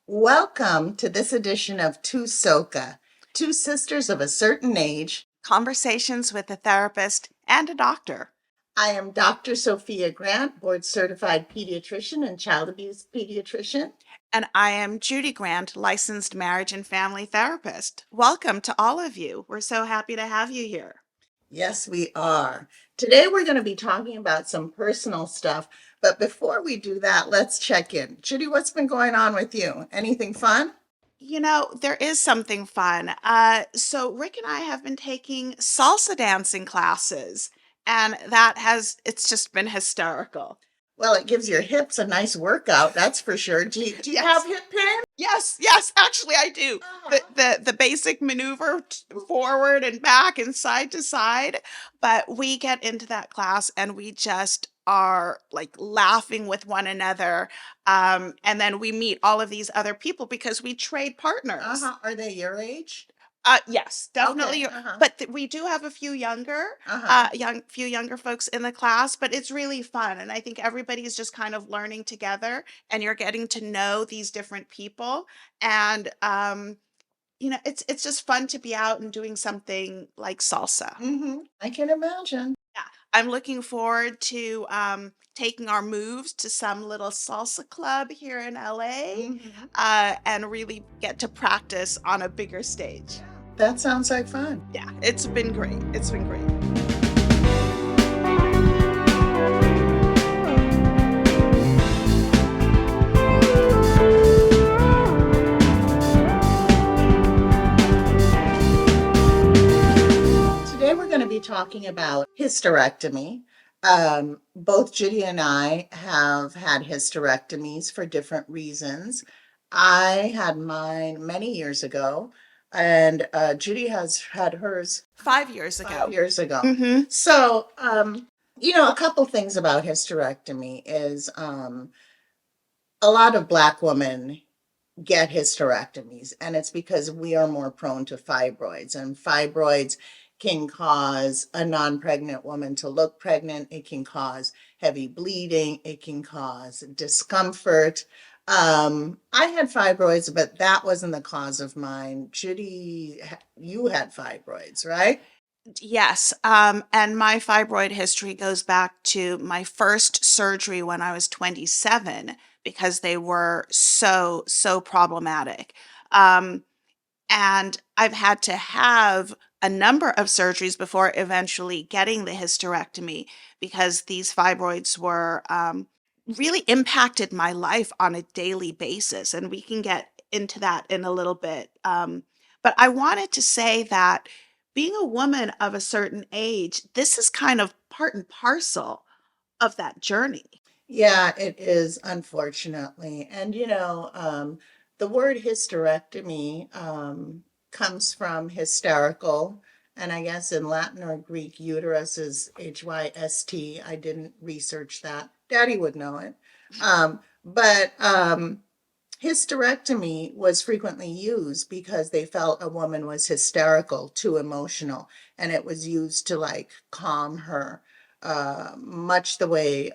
Welcome to this edition of Two Soka, Two Sisters of a Certain Age. Conversations with a therapist and a doctor. I am Dr. Sophia Grant, board certified pediatrician and child abuse pediatrician. And I am Judy Grant, licensed marriage and family therapist. Welcome to all of you. We're so happy to have you here. Yes, we are. Today we're going to be talking about some personal stuff, but before we do that, let's check in. Judy, what's been going on with you? Anything fun? There is something fun. So Rick and I have been taking salsa dancing classes, and it's just been hysterical. Well, it gives your hips a nice workout, that's for sure. Do you have Yes. hip pain? Yes, actually I do. The basic maneuver forward and back and side to side, but we get into that class and we just are like laughing with one another. And then we meet all of these other people because we trade partners. Are they your age? Yes, Okay. definitely. But we do have a few younger folks in the class, but it's really fun. And I think everybody's just kind of learning together and you're getting to know these different people. And, it's just fun to be out and doing something like salsa. I can imagine. Yeah. I'm looking forward to taking our moves to some little salsa club here in LA Mhm. and really get to practice on a bigger stage. That sounds like fun. Yeah, it's been great. It's been great. Today we're going to be talking about hysterectomy. Both Judy and I have had hysterectomies for different reasons. I had mine many years ago, and Judy has had hers 5 years 5 ago. years ago. Mm-hmm. So, a couple things about hysterectomy is a lot of Black women get hysterectomies, and it's because we are more prone to fibroids, and fibroids can cause a non-pregnant woman to look pregnant. It can cause heavy bleeding. It can cause discomfort. I had fibroids, but that wasn't the cause of mine. Judy, you had fibroids, right? Yes. And my fibroid history goes back to my first surgery when I was 27 because they were so problematic. Um, and I've had to have a number of surgeries before eventually getting the hysterectomy because these fibroids were really impacted my life on a daily basis. And we can get into that in a little bit. But I wanted to say that being a woman of a certain age, this is kind of part and parcel of that journey. Yeah, it is, unfortunately. And the word hysterectomy comes from hysterical, and I guess in Latin or Greek, uterus is HYST. I didn't research that. Daddy would know it. But hysterectomy was frequently used because they felt a woman was hysterical, too emotional, and it was used to like calm her, much the way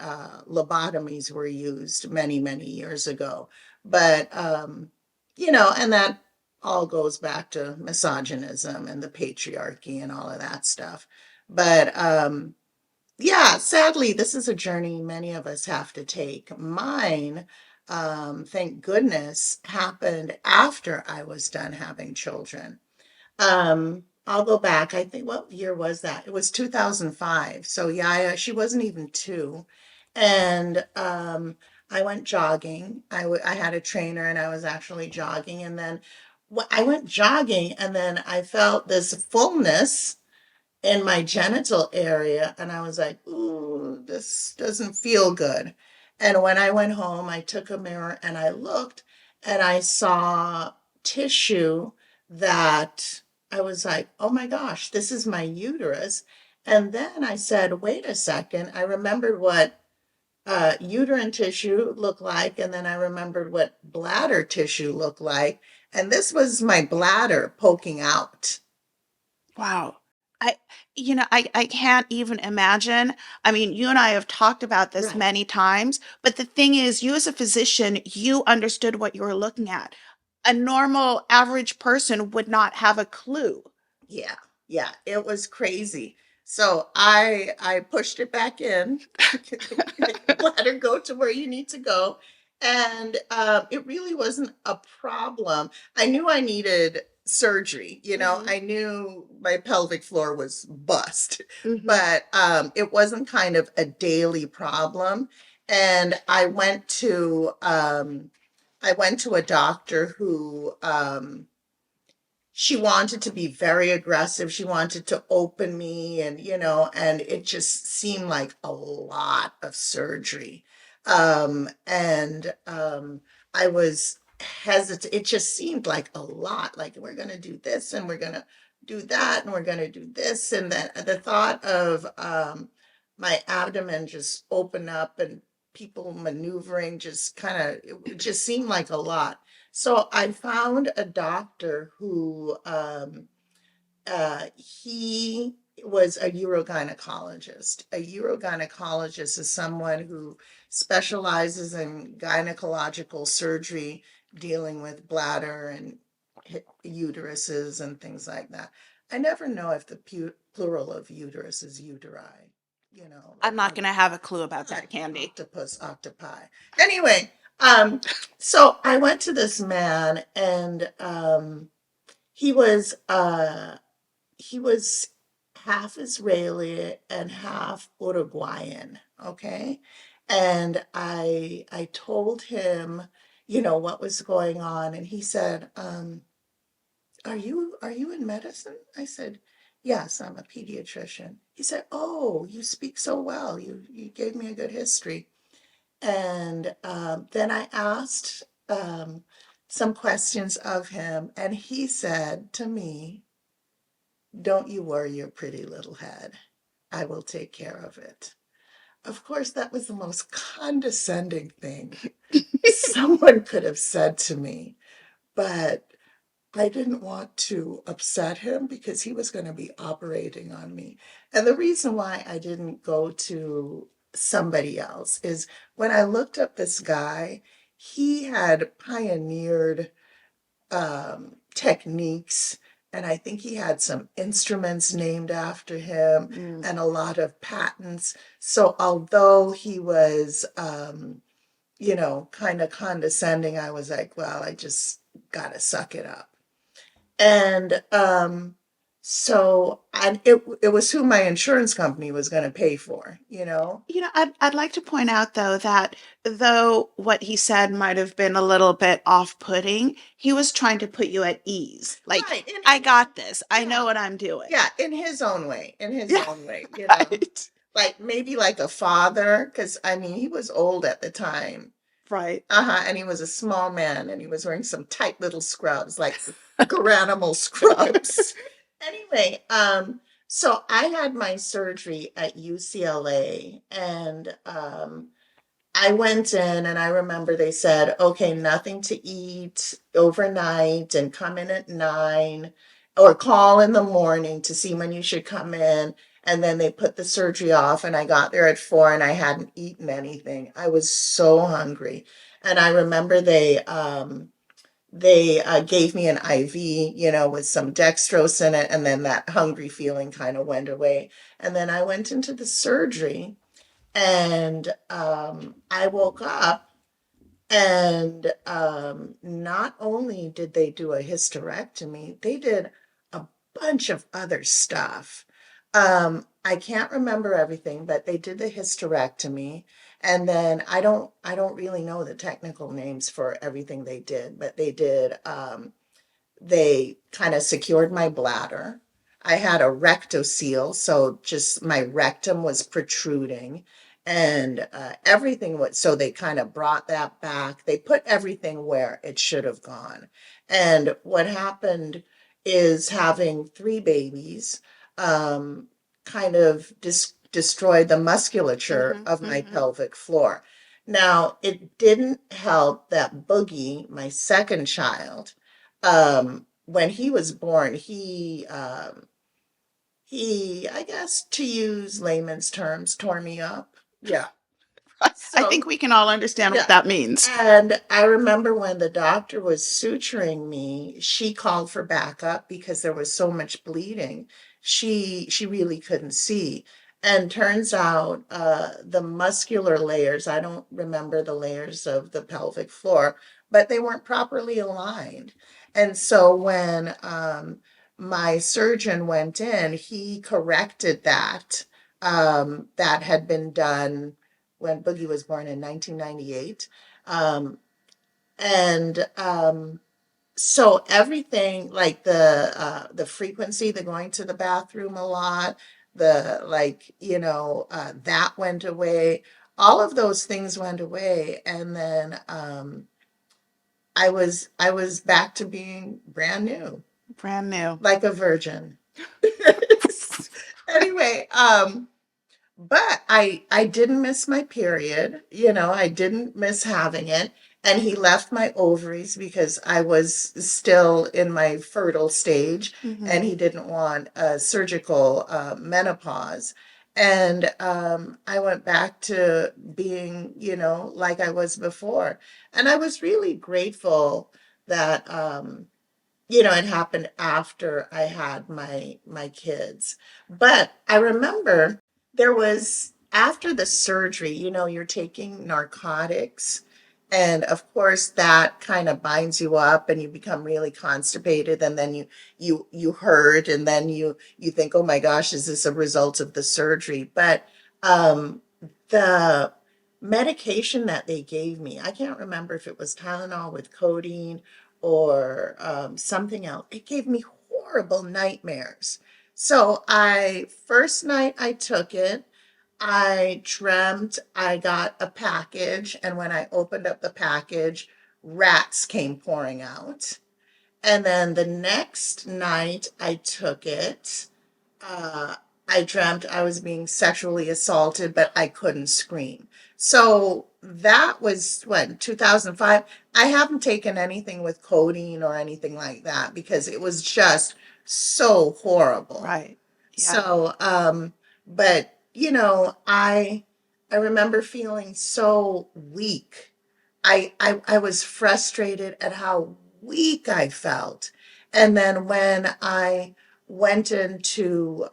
lobotomies were used many, many years ago. But and that all goes back to misogynism and the patriarchy and all of that stuff. But yeah, sadly, this is a journey many of us have to take. Mine, thank goodness, happened after I was done having children. I'll go back. I think, what year was that? It was 2005. So yeah, she wasn't even two. And I went jogging. I had a trainer and I was actually jogging. And then I went jogging and then I felt this fullness in my genital area. And I was like, ooh, this doesn't feel good. And when I went home, I took a mirror and I looked and I saw tissue that I was like, oh my gosh, this is my uterus. And then I said, wait a second. I remembered what uterine tissue looked like. And then I remembered what bladder tissue looked like. And this was my bladder poking out. Wow. I, I can't even imagine. I mean, you and I have talked about this Right. many times, but the thing is, you as a physician, you understood what you were looking at. A normal, average person would not have a clue. Yeah, yeah, it was crazy. So I pushed it back in, let her go to where you need to go, and it really wasn't a problem. I knew I needed surgery. Hmm. I knew my pelvic floor was bust, Hmm. but it wasn't kind of a daily problem. And I went to a doctor who she wanted to be very aggressive. She wanted to open me and it just seemed like a lot of surgery. And I was hesitant. It just seemed like a lot. Like we're going to do this and we're going to do that and we're going to do this. And then the thought of my abdomen just open up and people maneuvering just kind of, it just seemed like a lot. So I found a doctor who he was a urogynecologist. A urogynecologist is someone who specializes in gynecological surgery dealing with bladder and uteruses and things like that. I never know if the plural of uterus is uteri, I'm like not how going to have a clue about that, like Candy. octopus, octopi. Anyway, um, so I went to this man, and he was uh, he was half Israeli and half Uruguayan. Okay, and I told him, what was going on, and he said, "Are you in medicine?" I said, "Yes, I'm a pediatrician." He said, "Oh, you speak so well. You gave me a good history." And then I asked some questions of him, and he said to me, "Don't you worry your pretty little head. I will take care of it." Of course, that was the most condescending thing someone could have said to me, but I didn't want to upset him because he was going to be operating on me. And the reason why I didn't go to somebody else is when I looked up this guy, he had pioneered techniques, and I think he had some instruments named after him Mm. and a lot of patents. So although he was, kind of condescending, I was like, well, I just got to suck it up. And and it was who my insurance company was going to pay for. I'd like to point out though that though what he said might have been a little bit off-putting, he was trying to put you at ease. Like, Right. I got this. I know Yeah, what I'm doing. yeah, in his own way, in his Yeah, own way. right. Like maybe like a father, because I mean, he was old at the time. Right. Uh-huh, and he was a small man and he was wearing some tight little scrubs, like Garanimal scrubs. Anyway, so I had my surgery at UCLA, and I went in and I remember they said, okay, nothing to eat overnight and come in at 9 or call in the morning to see when you should come in. And then they put the surgery off and I got there at 4 and I hadn't eaten anything. I was so hungry. And I remember they gave me an IV, with some dextrose in it, and then that hungry feeling kind of went away. And then I went into the surgery, and I woke up, and not only did they do a hysterectomy, they did a bunch of other stuff. I can't remember everything, but they did the hysterectomy, and then I don't really know the technical names for everything they did, but they kind of secured my bladder. I had a rectocele, so just my rectum was protruding, and everything was. So they kind of brought that back. They put everything where it should have gone. And what happened is having three babies kind of destroyed the musculature Hmm. of my Hmm. pelvic floor. Now, it didn't help that Boogie, my second child, when he was born, He, I guess, to use layman's terms, tore me up. Yeah. I think So, we can all understand what yeah. that means. And I remember when the doctor was suturing me, she called for backup because there was so much bleeding. She really couldn't see. And turns out the muscular layers, I don't remember the layers of the pelvic floor, but they weren't properly aligned. And so when my surgeon went in, he corrected that. That had been done when Boogie was born in 1998. Um, and so everything like the frequency, the going to the bathroom a lot, the like, that went away. All of those things went away, and then I was back to being brand new, Brand new. like a virgin. Anyway, but I didn't miss my period. I didn't miss having it. And he left my ovaries because I was still in my fertile stage, and Hmm. he didn't want a surgical menopause. And I went back to being, like I was before. And I was really grateful that it happened after I had my kids. But I remember there was after the surgery, you're taking narcotics, and of course that kind of binds you up and you become really constipated, and then you hurt, and then you think, "Oh my gosh, is this a result of the surgery?" But the medication that they gave me, I can't remember if it was Tylenol with codeine or something else. It gave me horrible nightmares. So first night I took it, I dreamt I got a package, and when I opened up the package, rats came pouring out. And then the next night I took it, uh, I dreamt I was being sexually assaulted, but I couldn't scream. So that was what, 2005. I haven't taken anything with codeine or anything like that because it was just so horrible. Right. Yeah. So, but I remember feeling so weak. I was frustrated at how weak I felt. And then when I went into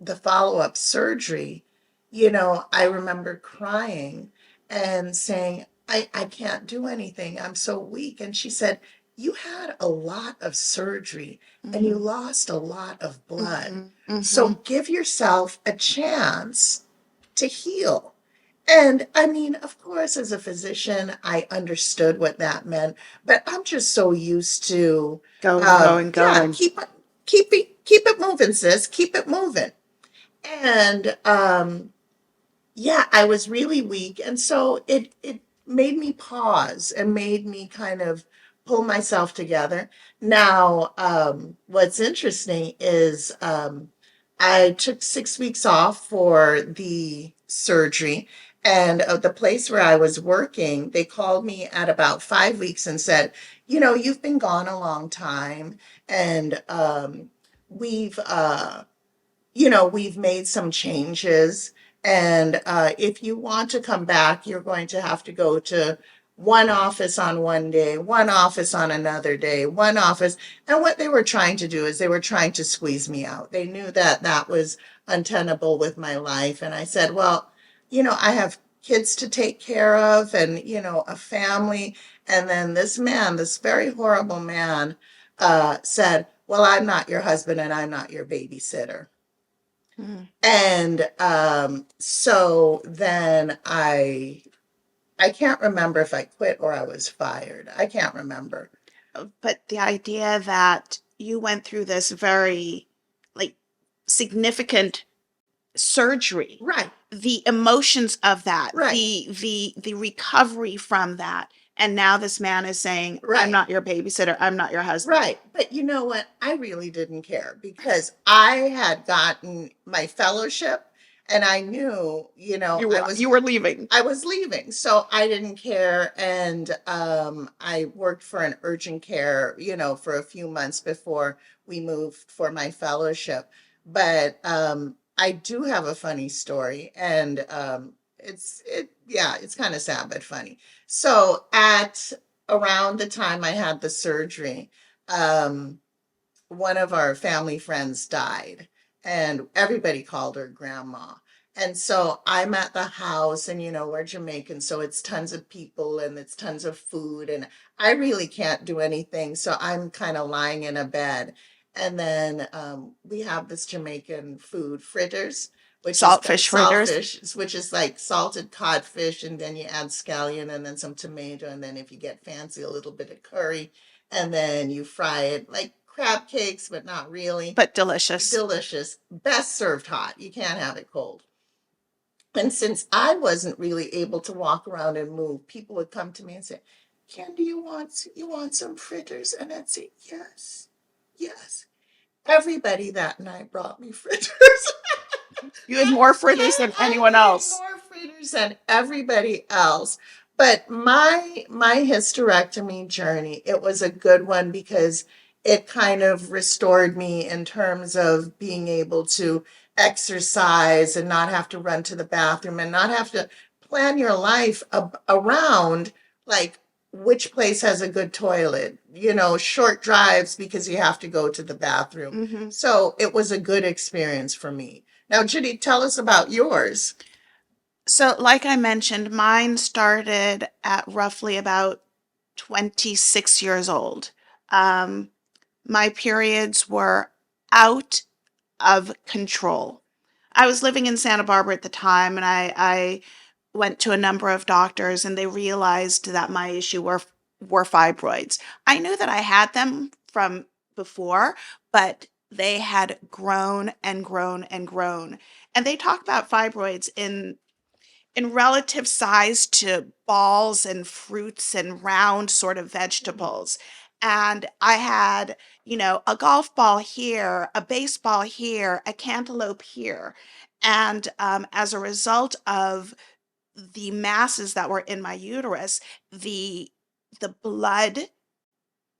the follow-up surgery, I remember crying and saying, I can't do anything. I'm so weak. And she said, "You had a lot of surgery and you Hmm. lost a lot of blood. Hmm. Hmm. So give yourself a chance to heal." And I mean, of course, as a physician, I understood what that meant, but I'm just so used to, Going, going, yeah, going. keep it moving, sis, keep it moving. And yeah, I was really weak. And so it made me pause and made me kind of pull myself together. Now, what's interesting is I took 6 weeks off for the surgery. And the place where I was working, they called me at about 5 weeks and said, "You've been gone a long time, and we've we've made some changes. And if you want to come back, you're going to have to go to one office on one day, one office on another day, one office." And what they were trying to do is they were trying to squeeze me out. They knew that that was untenable with my life. And I said, "Well, I have kids to take care of, and, a family." And then this man, this very horrible man, said, "Well, I'm not your husband and I'm not your babysitter." Mm. And so then I can't remember if I quit or I was fired. I can't remember. But the idea that you went through this very, like, significant surgery, Right, the emotions of that, right, the recovery from that, and now this man is saying, "I'm right, not your babysitter, I'm not your husband." right. But you know what? I really didn't care because I had gotten my fellowship, and I knew, You were leaving. I was leaving, so I didn't care. And I worked for an urgent care, for a few months before we moved for my fellowship. But I do have a funny story, and it's kind of sad but funny. So at around the time I had the surgery, um, one of our family friends died, and everybody called her grandma. And so I'm at the house, and we're Jamaican, so it's tons of people and it's tons of food, and I really can't do anything. So I'm kind of lying in a bed. And then we have this Jamaican food, fritters, which is Saltfish fritters. saltfish, which is like salted codfish, and then you add scallion and then some tomato, and then if you get fancy, a little bit of curry, and then you fry it like crab cakes, but not really. But delicious. Delicious. Best served hot. You can't have it cold. And since I wasn't really able to walk around and move, people would come to me and say, "Candy, you want some fritters?" And I'd say, "Yes, yes." Everybody that night brought me fritters. You had more fritters than anyone else. More fritters than everybody else. But my hysterectomy journey, it was a good one because it kind of restored me in terms of being able to exercise and not have to run to the bathroom and not have to plan your life around like which place has a good toilet, short drives because you have to go to the bathroom. Hmm. So it was a good experience for me. Now, Judy, tell us about yours. So, like I mentioned, mine started at roughly about 26 years old. Um, my periods were out of control. I was living in Santa Barbara at the time, and I went to a number of doctors, and they realized that my issue were fibroids. I knew that I had them from before, but they had grown and grown and grown. And they talk about fibroids in relative size to balls and fruits and round sort of vegetables. And I had, a golf ball here, a baseball here, a cantaloupe here. And as a result of the masses that were in my uterus, the the blood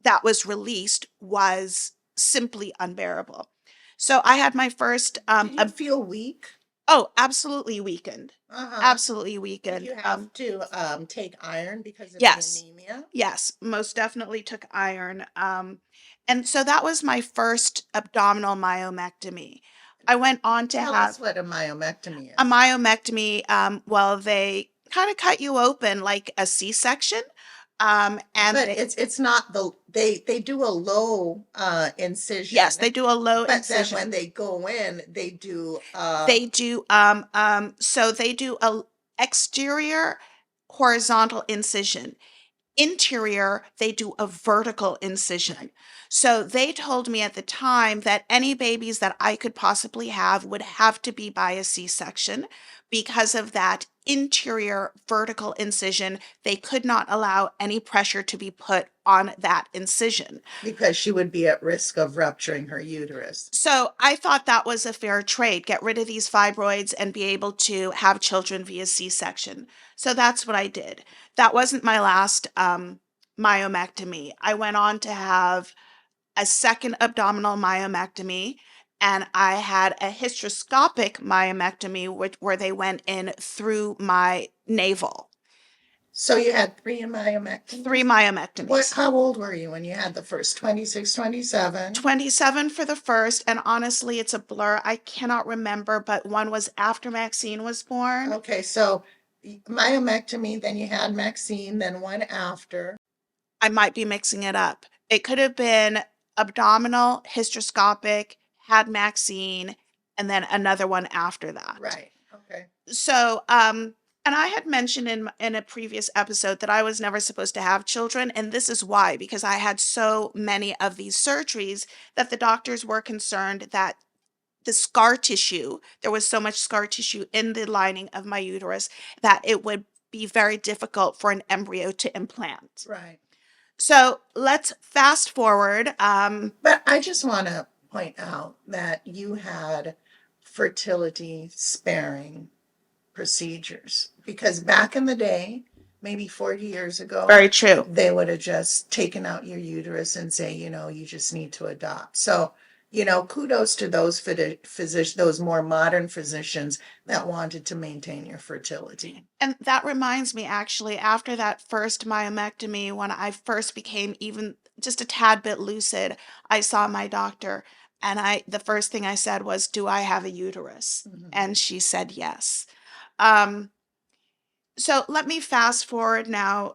that was released was simply unbearable. So I had my first Did you feel weak? oh, absolutely weakened. Uh-huh. Absolutely Did weakened. you have to take iron because of the Yes. anemia? Yes, most definitely took iron. And so that was my first abdominal myomectomy. I went on to Tell us have what a myomectomy a is. myomectomy. Well, they kind of cut you open like a C-section. And But they, it's not they do a low yes, incision, they do a low but then when incision. they go in, they do So they do a exterior horizontal incision. Interior, they do a vertical incision. right. So they told me at the time that any babies that I could possibly have would have to be by a C-section because of that interior vertical incision. They could not allow any pressure to be put on that incision. Because she would be at risk of rupturing her uterus. So I thought that was a fair trade. Get rid of these fibroids and be able to have children via C-section. So that's what I did. That wasn't my last myomectomy. I went on to have a second abdominal myomectomy, and I had a hysteroscopic myomectomy, where they went in through my navel. So you had three Three myomectomies? myomectomies. How old were you when you had the first? 26, 27? 27 for the first, and honestly, it's a blur. I cannot remember, but one was after Maxine was born. Okay, so myomectomy, then you had Maxine, then one after. I might be mixing it up. It could have been abdominal, hysteroscopic, had Maxine, and then another one after that. Right. Okay. So, and I had mentioned in a previous episode that I was never supposed to have children, and this is why, because I had so many of these surgeries that the doctors were concerned that the scar tissue, there was so much scar tissue in the lining of my uterus that it would be very difficult for an embryo to implant. Right. So let's fast forward. But I just want to point out that you had fertility sparing procedures because back in the day, maybe 40 years ago, Very true. they would have just taken out your uterus and say, you just need to adopt. So kudos to those physicians, those more modern physicians that wanted to maintain your fertility. And that reminds me, actually, after that first myomectomy, when I first became even just a tad bit lucid, I saw my doctor, and the first thing I said was, "Do I have a uterus?" Mhm. And she said yes. Um, so let me fast forward now,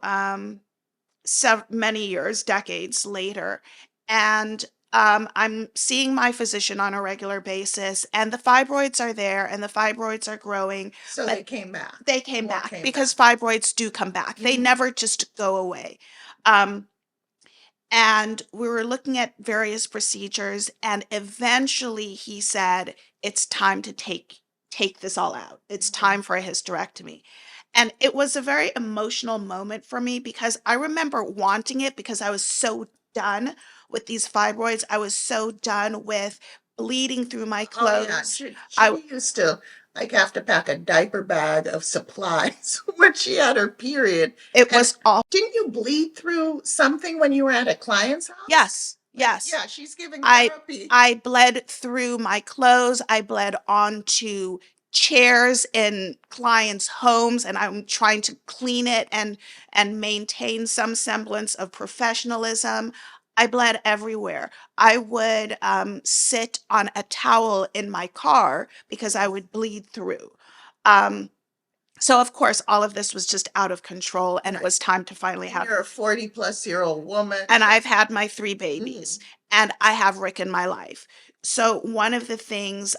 many years, decades later, and I'm seeing my physician on a regular basis, and the fibroids are there, and the fibroids are growing, So but they came back. they came More back came because back. fibroids do come back. They Mhm. never just go away. Um, and we were looking at various procedures, and eventually he said, "It's time to take this all out. It's Mhm. time for a hysterectomy." And it was a very emotional moment for me because I remember wanting it because I was so done with these fibroids. I was so done with bleeding through my Oh yeah, clothes. I she used to like have to pack a diaper bag of supplies when she had her period. It And was all didn't you bleed through something when you were at a client's house? yes, Like, yes. yeah, she's giving I therapy. I bled through my clothes, I bled onto chairs in clients' homes, and I'm trying to clean it and maintain some semblance of professionalism. I bled everywhere. I would, sit on a towel in my car because I would bleed through. Um, so of course, all of this was just out of control, and it Right. was time to finally And have you're a 40-plus-year-old woman. and I've had my 3 Mhm. babies, and I have Rick in my life. So one of the things,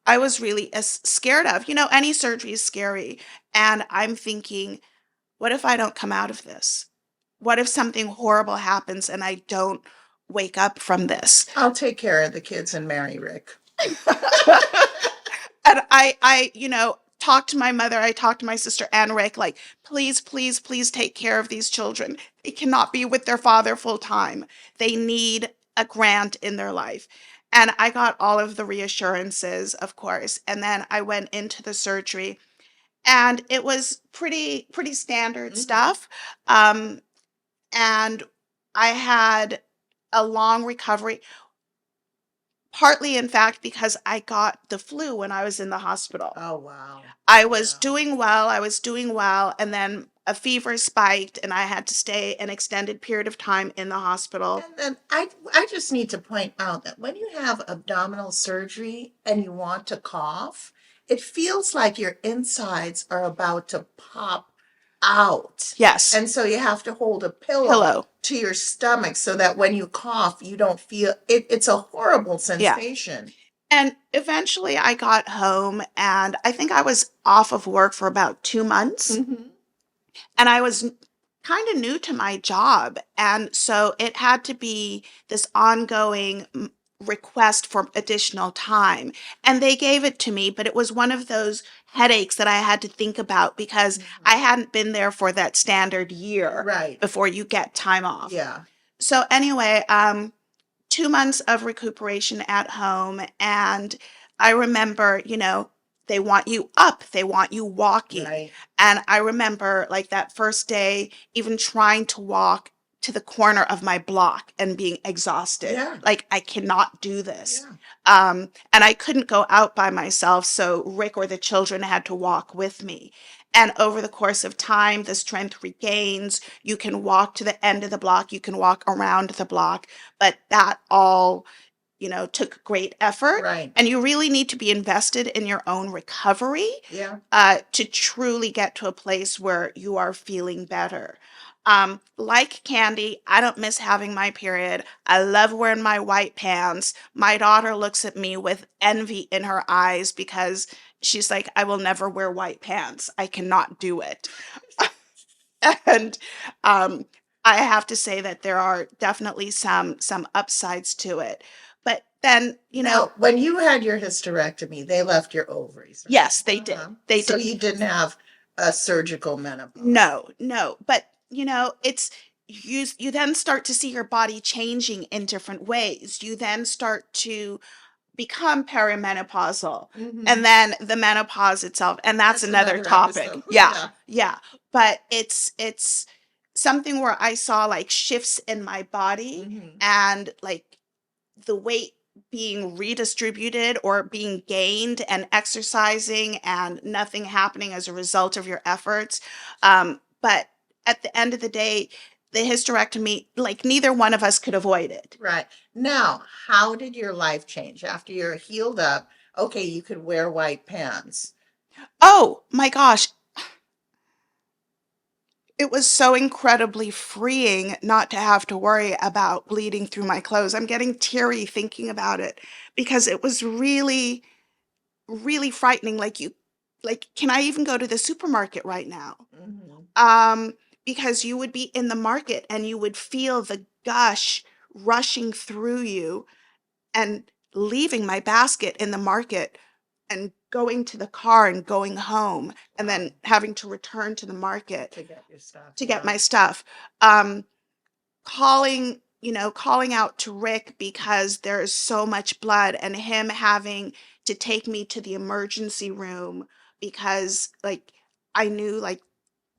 I was really as scared of, any surgery is scary, and I'm thinking, "What if I don't come out of this? What if something horrible happens and I don't wake up from this?" I'll take care of the kids and marry Rick. And I talked to my mother, I talked to my sister and Rick, like, "Please, please, please take care of these children. They cannot be with their father full time. They need a grant in their life." And I got all of the reassurances, of course. And then I went into the surgery, and it was pretty standard Mhm. stuff. And I had a long recovery. Partly, in fact, because I got the flu when I was in the hospital. Oh, wow. Yeah. I was doing well, and then a fever spiked, and I had to stay an extended period of time in the hospital. And then I just need to point out that when you have abdominal surgery and you want to cough, it feels like your insides are about to pop out. Yes, And so you have to hold a pillow pillow. to your stomach so that when you cough, you don't feel it. It's a horrible Yeah. sensation. And eventually I got home, and I think I was off of work for about 2 months. Hmm. And I was kind of new to my job. And so it had to be this ongoing request for additional time. And they gave it to me, but it was one of those headaches that I had to think about because I Hmm. hadn't been there for that standard year Right. before you get time off. Yeah. So anyway, 2 months of recuperation at home. And I remember, they want you up, they want you walking. Right. And I remember like that first day, even trying to walk to the corner of my block and being exhausted. Yeah. Like, I cannot do this. Yeah. And I couldn't go out by myself. So Rick or the children had to walk with me. And over the course of time, the strength regains. You can walk to the end of the block, you can walk around the block, but that all took great effort. Right. And you really need to be invested in your own recovery Yeah. to truly get to a place where you are feeling better. Like Candy, I don't miss having my period. I love wearing my white pants. My daughter looks at me with envy in her eyes because she's like, "I will never wear white pants. I cannot do it." And um, I have to say that there are definitely some upsides to it. But then, Now, when you had your hysterectomy, they left your ovaries, right? yes, they did. Uh-huh. They So did. you didn't have a surgical menopause. No, no. But it's you then start to see your body changing in different ways. You then start to become perimenopausal, Hmm. and then the menopause itself, and that's That's another another topic. episode. Yeah, Yeah. yeah. But it's something where I saw like shifts in my body, Hmm. and like the weight being redistributed or being gained and exercising and nothing happening as a result of your efforts. But at the end of the day, the hysterectomy, like neither one of us could avoid it. Right. Now, how did your life change after you're healed up? Okay, you could wear white pants. Oh my gosh, it was so incredibly freeing not to have to worry about bleeding through my clothes. I'm getting teary thinking about it because it was really, really frightening. Like, can I even go to the supermarket right now? Hmm. Um, because you would be in the market and you would feel the gush rushing through you and leaving my basket in the market and going to the car and going home and Wow. then having to return to the market To get your stuff. to get Yeah. my stuff. Um, calling out to Rick because there is so much blood and him having to take me to the emergency room because like I knew like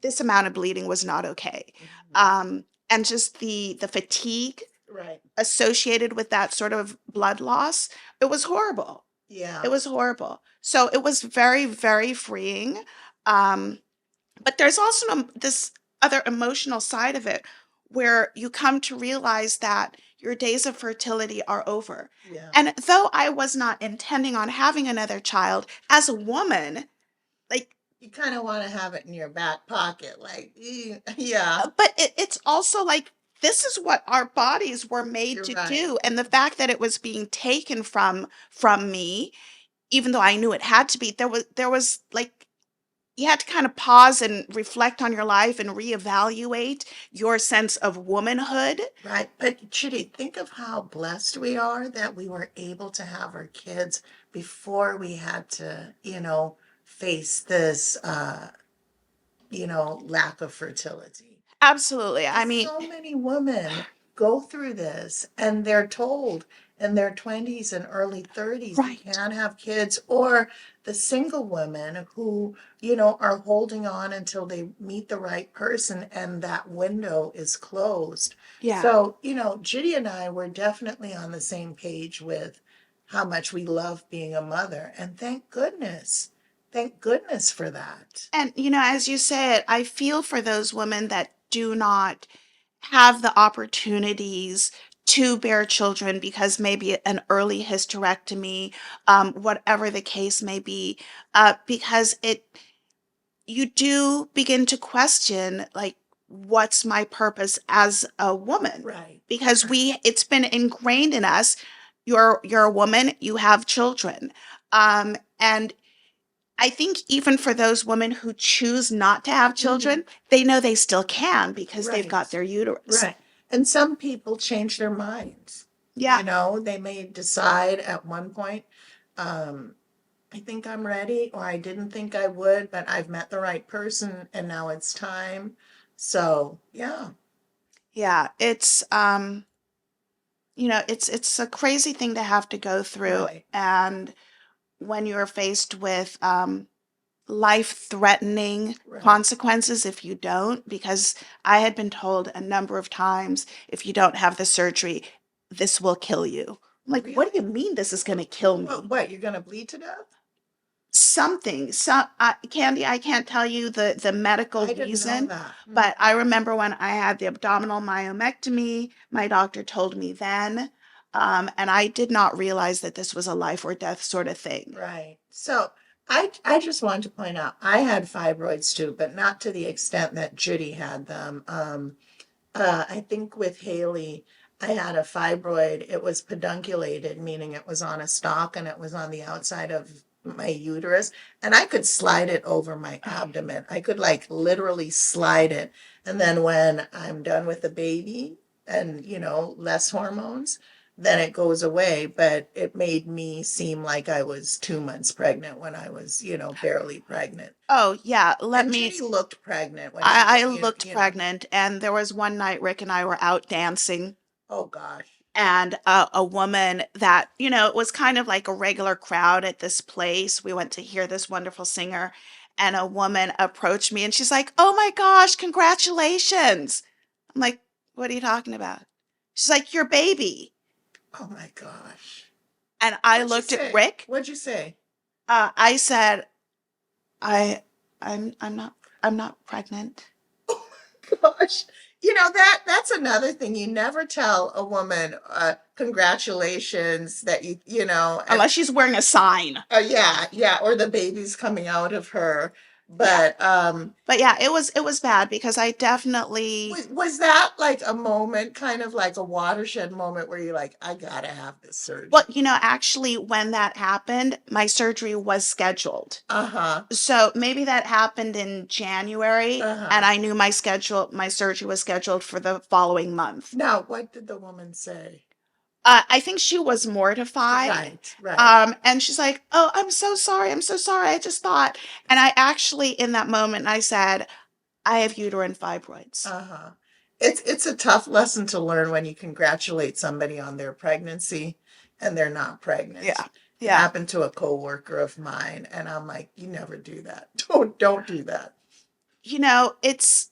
this amount of bleeding was not okay. Mhm. And just the fatigue Right. associated with that sort of blood loss, it was horrible. Yeah. It was horrible. So it was very, very freeing. Um, but there's also this other emotional side of it where you come to realize that your days of fertility are over. Yeah. And though I was not intending on having another child, as a woman, like, You kind of want to have it in your back pocket, like, yeah. but it's also like, this is what our bodies were made You're to right. do. And the fact that it was being taken from me, even though I knew it had to be, there was like you had to kind of pause and reflect on your life and reevaluate your sense of womanhood. Right. But Chitty, think of how blessed we are that we were able to have our kids before we had to, face this, lack of fertility. Absolutely. I Because mean, so many women go through this and they're told in their 20s and early 30s you right. can't have kids, or the single women who, are holding on until they meet the right person and that window is closed. Yeah. So, Judy and I were definitely on the same page with how much we love being a mother. And thank goodness. Thank goodness for that. And, as you said, I feel for those women that do not have the opportunities to bear children because maybe an early hysterectomy, whatever the case may be, because you do begin to question, like, what's my purpose as a woman? Right. Because Right. it's been ingrained in us. You're a woman, you have children. And I think even for those women who choose not to have Mhm. children, they know they still can because they've got Right. their uterus. Right. And some people change their minds. Yeah. They may decide at one point, um, I think I'm ready, or I didn't think I would, but I've met the right person and now it's time. So, yeah. Yeah, it's a crazy thing to have to go through, Right. and when you're faced with life-threatening Right. consequences if you don't, because I had been told a number of times, if you don't have the surgery, this will kill you. I'm like, what do you Really? mean this is going to kill me? What, you're going to bleed to death? Something, Candy, I can't tell you the medical I didn't know reason, that. but I remember when I had the abdominal myomectomy, my doctor told me then, and I did not realize that this was a life or death sort of thing. Right. So I just want to point out I had fibroids too, but not to the extent that Judy had them. I think with Haley, I had a fibroid. It was pedunculated, meaning it was on a stalk and it was on the outside of my uterus. And I could slide it over my abdomen. I could like literally slide it. And then when I'm done with the baby and, less hormones, then it goes away. But it made me seem like I was 2 months pregnant when I was, barely pregnant. Oh yeah, And Judy looked pregnant when she I got, looked pregnant, and there was one night Rick and I were out dancing, oh gosh. and a woman that, it was kind of like a regular crowd at this place. We went to hear this wonderful singer, and a woman approached me and she's like, "Oh my gosh, congratulations." I'm like, "What are you talking about?" She's like, "Your baby." Oh my gosh. And I What'd you looked at say? Rick. What'd you say? I said, I, I'm not pregnant. Oh my gosh. That's another thing. You never tell a woman, congratulations that and Unless she's wearing a sign. yeah, yeah, or the baby's coming out of her. Yeah. But But yeah, it was bad because I definitely. was that like a moment, kind of like a watershed moment where you're like, I gotta have this Well, surgery? actually, when that happened, my surgery was scheduled. Uh-huh. So maybe that happened in January, and Uh-huh. I knew my surgery was scheduled for the following month. Now, what did the woman say? I think she was mortified. Right, right. And she's like, "Oh, I'm so sorry. I'm so sorry. I just thought." And I actually, in that moment, I said, "I have uterine fibroids." Uh-huh. It's a tough lesson to learn when you congratulate somebody on their pregnancy and they're not pregnant. Yeah. It Yeah. happened to a coworker of mine, and I'm like, you never do that. Don't do that. It's,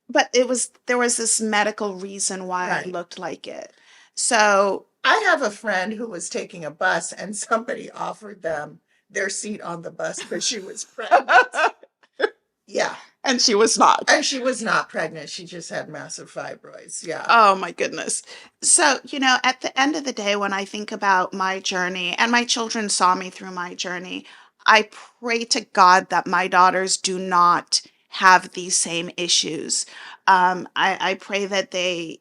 but there was this medical reason why I Right. looked like it. So, I have a friend who was taking a bus and somebody offered them their seat on the bus because she was pregnant. Yeah. and she was not. And she was not pregnant. She just had massive fibroids. Yeah. Oh my goodness. So, at the end of the day, when I think about my journey, and my children saw me through my journey, I pray to God that my daughters do not have these same issues. I pray that they,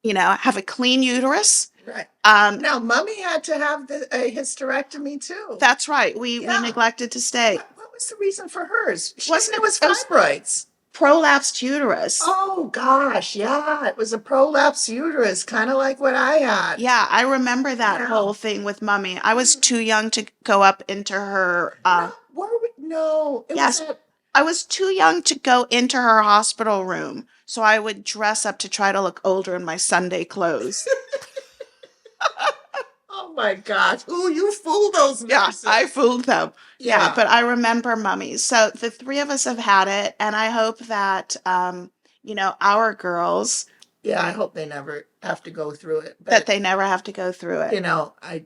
have a clean uterus. Right. Um, Now, mommy had to have a hysterectomy too. that's right. We Yeah. neglected to state. What was the reason for hers? Wasn't It was it was fibroids. prolapsed uterus? Oh gosh, yeah, it was a prolapse uterus, kind of like what I had. Yeah, I remember that Yeah. whole thing with Mummy. I was too young to go up into her. No, no, it was Yes, at. I was too young to go into her hospital room, so I would dress up to try to look older in my Sunday clothes. Oh my gosh! Ooh, you fooled those Yeah, I nurses. fooled them. Yeah, Yeah, but I remember Mummy. So the three of us have had it, and I hope that our girls, yeah. I hope they never have to go through it, that but they never have to go through it. I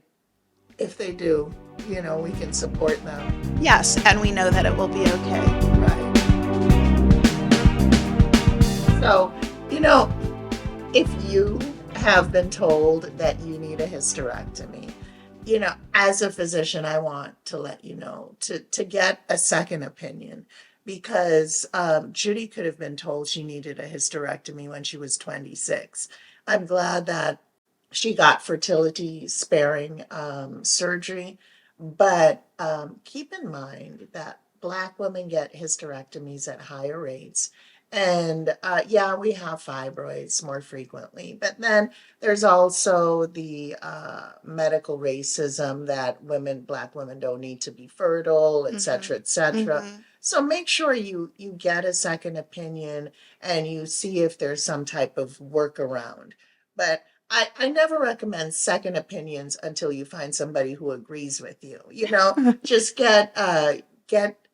if they do, we can support them. Yes, and we know that it will be okay. Right. So, you know, if you have been told that you need a hysterectomy, as a physician, I want to let you know to get a second opinion because Judy could have been told she needed a hysterectomy when she was 26. I'm glad that she got fertility sparing surgery, but keep in mind that Black women get hysterectomies at higher rates. And yeah, we have fibroids more frequently, but then there's also the medical racism that Black women don't need to be fertile, et Mm-hmm. cetera, et cetera. Mm-hmm. So make sure you get a second opinion and you see if there's some type of workaround. But I never recommend second opinions until you find somebody who agrees with you. Just get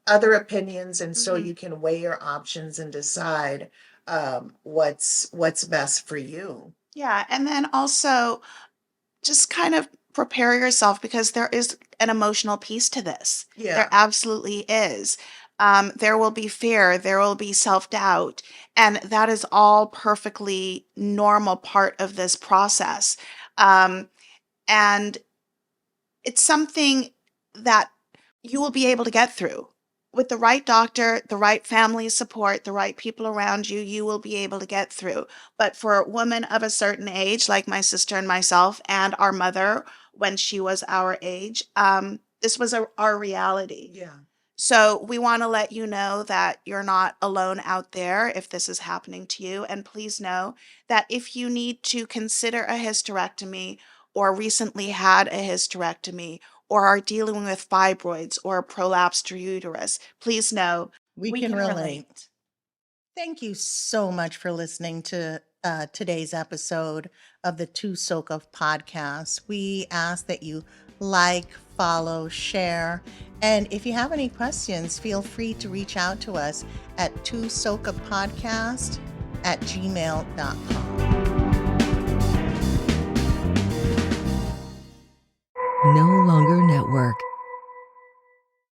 other opinions, and so Mm-hmm. you can weigh your options and decide what's best for you. Yeah, and then also just kind of prepare yourself because there is an emotional piece to this. There Yeah. absolutely is. There will be fear, there will be self doubt, and that is all perfectly normal part of this process. Um, and it's something that you will be able to get through. With the right doctor, the right family support, the right people around you, you will be able to get through. But for women of a certain age, like my sister and myself, and our mother when she was our age, this was our reality. Yeah. So we want to let you know that you're not alone out there if this is happening to you. And please know that if you need to consider a hysterectomy or recently had a hysterectomy or are dealing with fibroids or a prolapsed uterus, please know We we can can relate. relate. Thank you so much for listening to today's episode of the Two Soak Up podcast. We ask that you like, follow, share, and if you have any questions, feel free to reach out to us at twosoakuppodcast@gmail.com. no longer